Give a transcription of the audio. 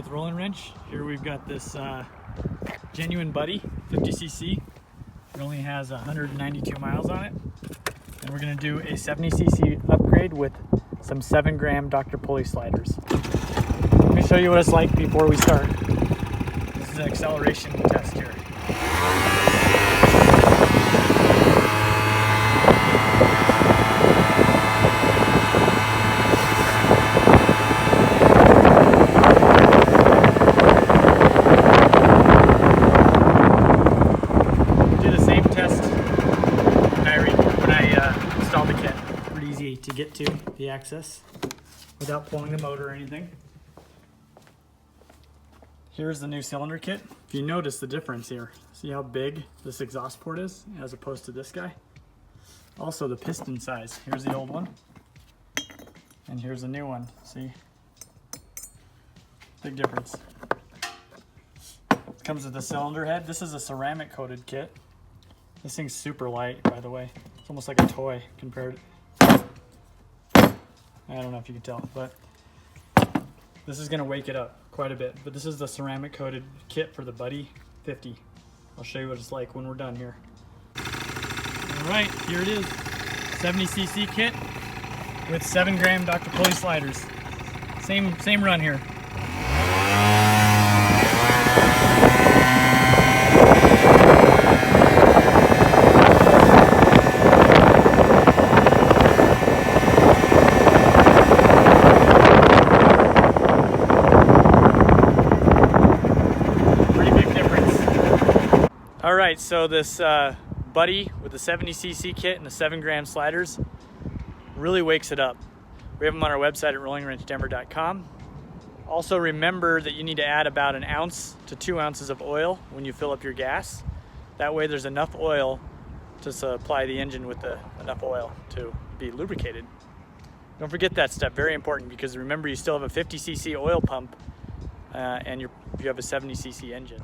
with Rolling Wrench. Here we've got this genuine Buddy 50cc. It only has 192 miles on it. And we're going to do a 70cc upgrade with some 7-gram Dr. Pulley sliders. Let me show you what it's like before we start. This is an acceleration test here. Install the kit. Pretty easy to get to the access without pulling the motor or anything. Here's the new cylinder kit. If you notice the difference here, see how big this exhaust port is as opposed to this guy? Also the piston size. Here's the old one and here's the new one. See? Big difference. It comes with the cylinder head. This is a ceramic coated kit. This thing's super light, by the way. It's almost like a toy compared. I don't know if you can tell, but this is gonna wake it up quite a bit. But this is the ceramic coated kit for the Buddy 50. I'll show you what it's like when we're done here. All right, here it is. 70cc kit with 7-gram Dr. Pulley sliders. Same run here. All right, so this Buddy with the 70cc kit and the 7-gram sliders really wakes it up. We have them on our website at rollingwrenchdenver.com. Also remember that you need to add about 1 ounce to 2 ounces of oil when you fill up your gas. That way there's enough oil to supply the engine with enough oil to be lubricated. Don't forget that step, very important, because remember you still have a 50cc oil pump and you have a 70cc engine.